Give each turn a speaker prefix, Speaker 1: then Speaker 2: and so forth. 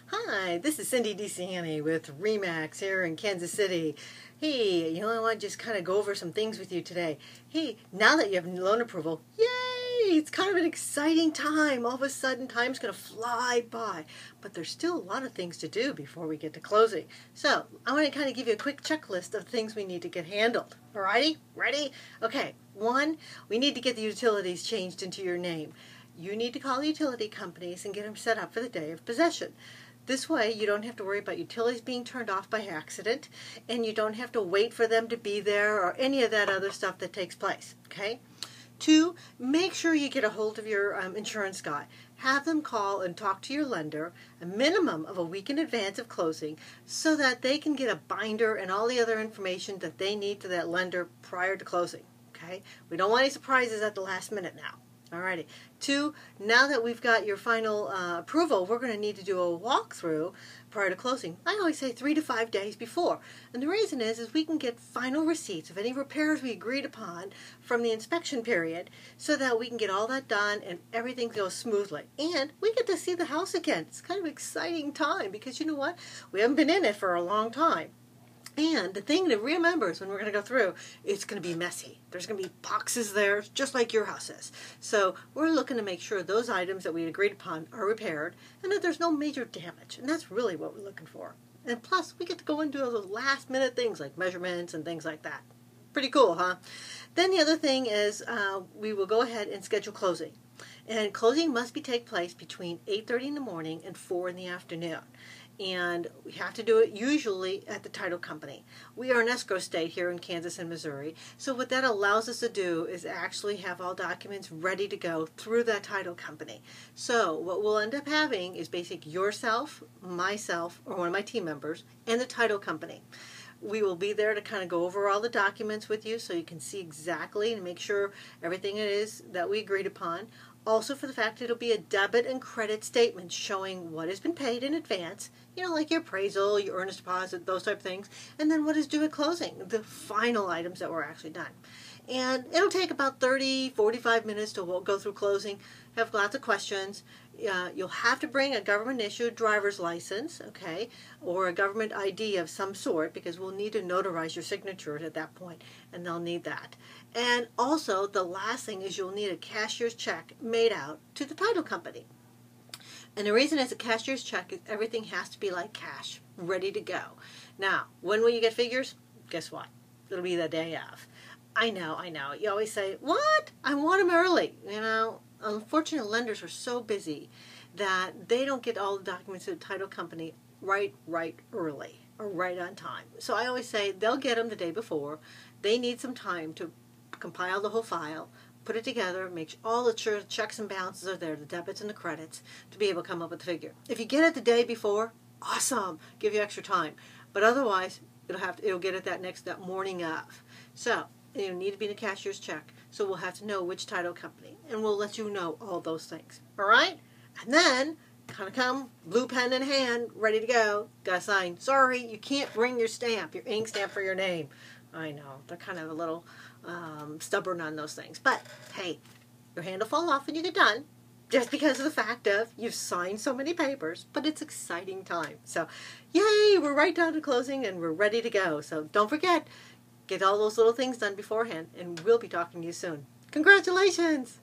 Speaker 1: Hi, this is Cindy DeCiani with RE/MAX here in Kansas City. Hey, I want to just kind of go over some things with you today. Hey, now that you have loan approval, yay! It's kind of an exciting time. All of a sudden, time's going to fly by. But there's still a lot of things to do before we get to closing. So, I want to kind of give you a quick checklist of things we need to get handled. Alrighty? Ready? Okay, 1, we need to get the utilities changed into your name. You need to call the utility companies and get them set up for the day of possession. This way, you don't have to worry about utilities being turned off by accident, and you don't have to wait for them to be there or any of that other stuff that takes place, okay? 2, make sure you get a hold of your insurance guy. Have them call and talk to your lender a minimum of a week in advance of closing so that they can get a binder and all the other information that they need to that lender prior to closing, okay? We don't want any surprises at the last minute now. Alrighty. 2, now that we've got your final approval, we're going to need to do a walkthrough prior to closing. I always say 3 to 5 days before. And the reason is we can get final receipts of any repairs we agreed upon from the inspection period so that we can get all that done and everything goes smoothly. And we get to see the house again. It's kind of an exciting time because you know what? We haven't been in it for a long time. And the thing to remember is when we're going to go through, it's going to be messy. There's going to be boxes there, just like your house is. So we're looking to make sure those items that we agreed upon are repaired and that there's no major damage. And that's really what we're looking for. And plus, we get to go and do those last minute things like measurements and things like that. Pretty cool, huh? Then the other thing is we will go ahead and schedule closing. And closing must take place between 8:30 in the morning and 4 in the afternoon. And we have to do it usually at the title company. We are an escrow state here in Kansas and Missouri, so what that allows us to do is actually have all documents ready to go through that title company. So what we'll end up having is basically yourself, myself, or one of my team members, and the title company. We will be there to kind of go over all the documents with you so you can see exactly and make sure everything it is that we agreed upon. Also for the fact it'll be a debit and credit statement showing what has been paid in advance, like your appraisal, your earnest deposit, those type of things, and then what is due at closing, the final items that were actually done. And it'll take about 30-45 minutes to go through closing, have lots of questions. You'll have to bring a government-issued driver's license, okay, or a government ID of some sort because we'll need to notarize your signature at that point, and they'll need that. And also, the last thing is you'll need a cashier's check made out to the title company. And the reason it's a cashier's check is everything has to be like cash, ready to go. Now, when will you get figures? Guess what? It'll be the day of. I know. You always say, what? I want them early. Unfortunately, lenders are so busy that they don't get all the documents to the title company right early or right on time. So I always say they'll get them the day before. They need some time to compile the whole file, put it together, make sure all the checks and balances are there, the debits and the credits, to be able to come up with the figure. If you get it the day before, awesome, give you extra time. But otherwise, it'll get it that morning of. So you need to be in a cashier's check. So we'll have to know which title company, and we'll let you know all those things. All right? And then kind of come, blue pen in hand, ready to go. Got to sign. Sorry, you can't bring your stamp, your ink stamp for your name. I know, they're kind of a little stubborn on those things. But, hey, your hand will fall off when you get done just because of the fact of you've signed so many papers, but it's exciting time. So, yay, we're right down to closing and we're ready to go. So don't forget, get all those little things done beforehand, and we'll be talking to you soon. Congratulations!